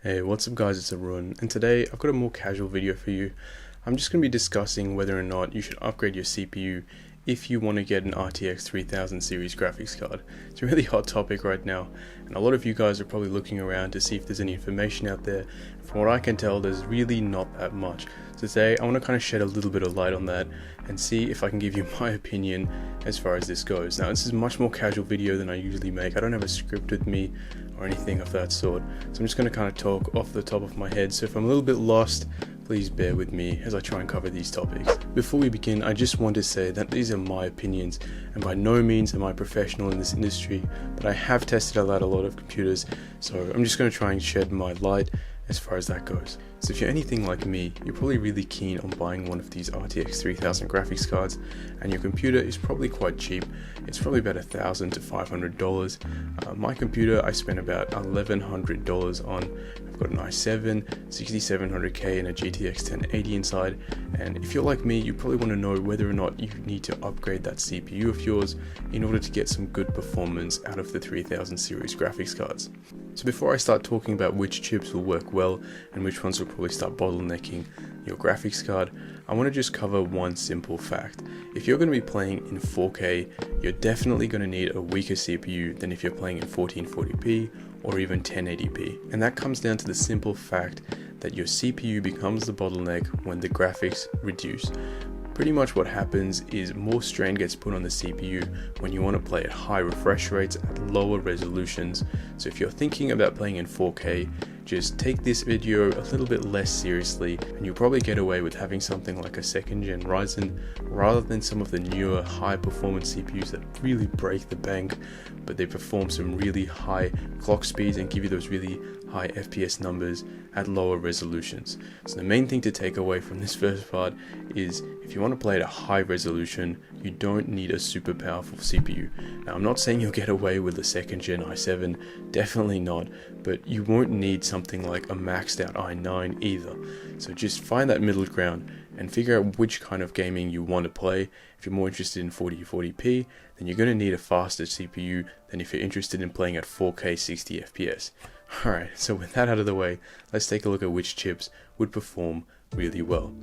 Hey, what's up guys, it's Arun, and today I've got a more casual video for you. I'm just going to be discussing whether or not you should upgrade your CPU if you want to get an RTX 3000 series graphics card. It's a really hot topic right now, and a lot of you guys are probably looking around to see if there's any information out there. From what I can tell, there's really not that much. So today I want to kind of shed a little bit of light on that and see if I can give you my opinion as far as this goes. Now, this is a much more casual video than I usually make. I don't have a script with me or anything of that sort, so I'm just going to kind of talk off the top of my head. So if I'm a little bit lost, please bear with me as I try and cover these topics. Before we begin, I just want to say that these are my opinions, and by no means am I professional in this industry, but I have tested out a lot of computers, so I'm just going to try and shed my light as far as that goes. So if you're anything like me, you're probably really keen on buying one of these RTX 3000 graphics cards, and your computer is probably quite cheap. It's probably about $1,000 to $500. My computer I spent about $1,100 on. I've got an i7 6700K and a GTX 1080 inside, and if you're like me, you probably want to know whether or not you need to upgrade that CPU of yours in order to get some good performance out of the 3000 series graphics cards. So before I start talking about which chips will work well and which ones will probably start bottlenecking your graphics card, I want to just cover one simple fact. If you're going to be playing in 4K, you're definitely going to need a weaker CPU than if you're playing in 1440p or even 1080p. And that comes down to the simple fact that your CPU becomes the bottleneck when the graphics reduce. Pretty much what happens is more strain gets put on the CPU when you want to play at high refresh rates at lower resolutions. So if you're thinking about playing in 4K, just take this video a little bit less seriously, and you'll probably get away with having something like a 2nd gen Ryzen rather than some of the newer high performance CPUs that really break the bank, but they perform some really high clock speeds and give you those really high FPS numbers at lower resolutions. So the main thing to take away from this first part is if you want to play at a high resolution, you don't need a super powerful CPU. Now, I'm not saying you'll get away with a 2nd gen i7, definitely not, but you won't need something like a maxed out i9 either. So just find that middle ground and figure out which kind of gaming you want to play. If you're more interested in 4040p, then you're going to need a faster CPU than if you're interested in playing at 4K 60 FPS. Alright, so with that out of the way, let's take a look at which chips would perform really well.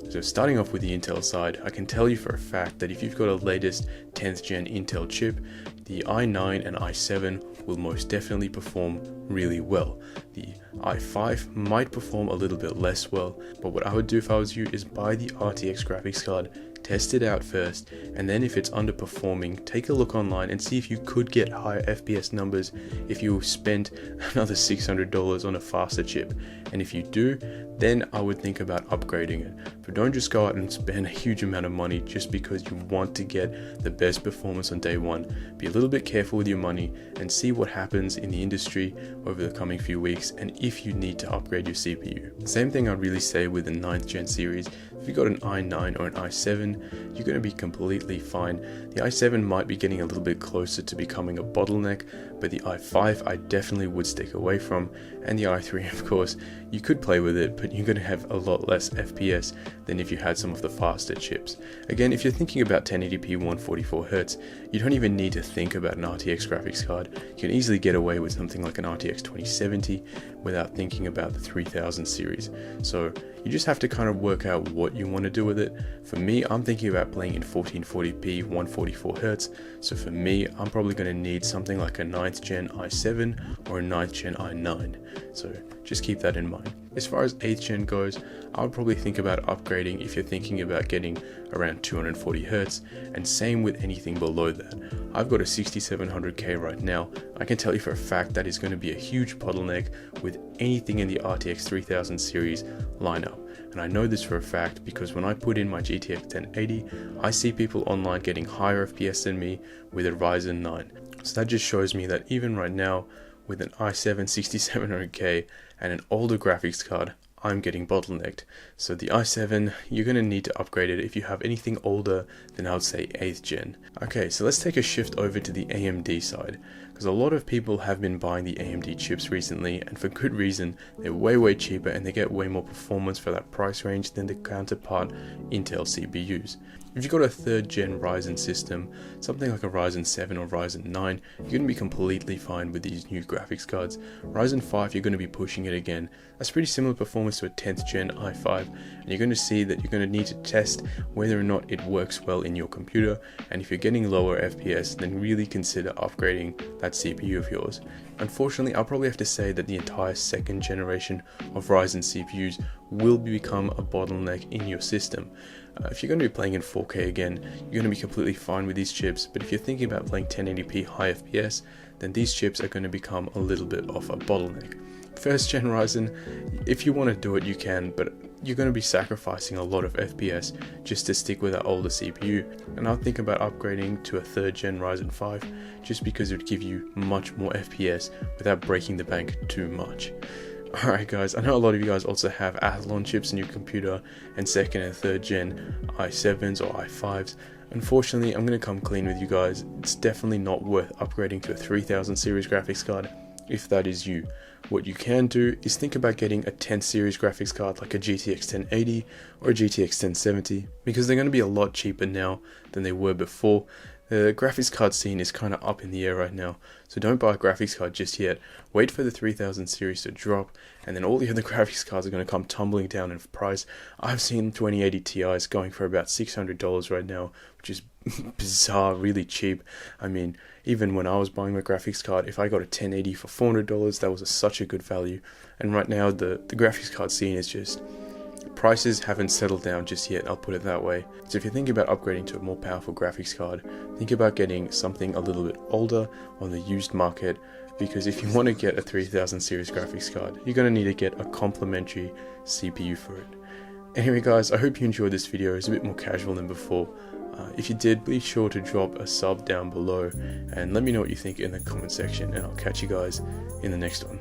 So starting off with the Intel side, I can tell you for a fact that if you've got a latest 10th gen Intel chip, the i9 and i7 will most definitely perform really well. The i5 might perform a little bit less well, but what I would do if I was you is buy the RTX graphics card, test it out first, and then if it's underperforming, take a look online and see if you could get higher FPS numbers if you spent another $600 on a faster chip. And if you do, then I would think about upgrading it. But don't just go out and spend a huge amount of money just because you want to get the best performance on day one. Be a little bit careful with your money and see what happens in the industry over the coming few weeks, and if you need to upgrade your CPU. Same thing I'd really say with the 9th gen series. If you've got an i9 or an i7, you're going to be completely fine. The i7 might be getting a little bit closer to becoming a bottleneck, but the i5 I definitely would stick away from, and the i3 of course, you could play with it, but you're going to have a lot less FPS than if you had some of the faster chips. Again, if you're thinking about 1080p 144Hz, you don't even need to think about an RTX graphics card. You can easily get away with something like an RTX 2070 without thinking about the 3000 series. So you just have to kind of work out what you want to do with it. For me, I'm thinking about playing in 1440p 144Hz, so for me, I'm probably going to need something like a 9th gen i7 or a 9th gen i9. So just keep that in mind. As far as 8th gen goes, I would probably think about upgrading if you're thinking about getting around 240Hz, and same with anything below that. I've got a 6700K right now. I can tell you for a fact that is going to be a huge bottleneck with anything in the RTX 3000 series lineup. And I know this for a fact because when I put in my GTX 1080, I see people online getting higher FPS than me with a Ryzen 9. So that just shows me that even right now, with an i7 6700K and an older graphics card, I'm getting bottlenecked. So the i7, you're going to need to upgrade it if you have anything older than I would say 8th gen. Okay, so let's take a shift over to the AMD side. because a lot of people have been buying the AMD chips recently, and for good reason. They're way cheaper and they get way more performance for that price range than the counterpart Intel CPUs. If you've got a 3rd gen Ryzen system, something like a Ryzen 7 or Ryzen 9, you're going to be completely fine with these new graphics cards. Ryzen 5, you're going to be pushing it again. That's pretty similar performance to a 10th gen i5, and you're going to see that you're going to need to test whether or not it works well in your computer, and if you're getting lower FPS, then really consider upgrading that CPU of yours. Unfortunately, I'll probably have to say that the entire 2nd generation of Ryzen CPUs will become a bottleneck in your system. If you're going to be playing in 4K again, you're going to be completely fine with these chips, but if you're thinking about playing 1080p high FPS, then these chips are going to become a little bit of a bottleneck. 1st gen Ryzen, if you want to do it you can, but you're going to be sacrificing a lot of FPS just to stick with that older CPU, and I'll think about upgrading to a 3rd gen Ryzen 5 just because it would give you much more FPS without breaking the bank too much. Alright guys, I know a lot of you guys also have Athlon chips in your computer and 2nd and 3rd gen i7s or i5s. Unfortunately, I'm going to come clean with you guys. It's definitely not worth upgrading to a 3000 series graphics card if that is you. What you can do is think about getting a 10th series graphics card like a GTX 1080 or a GTX 1070, because they're going to be a lot cheaper now than they were before. The graphics card scene is kind of up in the air right now, so don't buy a graphics card just yet. Wait for the 3000 series to drop, and then all the other graphics cards are going to come tumbling down in price. I've seen 2080 Ti's going for about $600 right now, which is bizarre, really cheap. I mean, even when I was buying my graphics card, if I got a 1080 for $400, that was such a good value. And right now, the graphics card scene is just... prices haven't settled down just yet, I'll put it that way. So if you're thinking about upgrading to a more powerful graphics card, think about getting something a little bit older on the used market, because if you want to get a 3000 series graphics card, you're going to need to get a complementary CPU for it. Anyway guys, I hope you enjoyed this video. It's a bit more casual than before. If you did, be sure to drop a sub down below and let me know what you think in the comment section, and I'll catch you guys in the next one.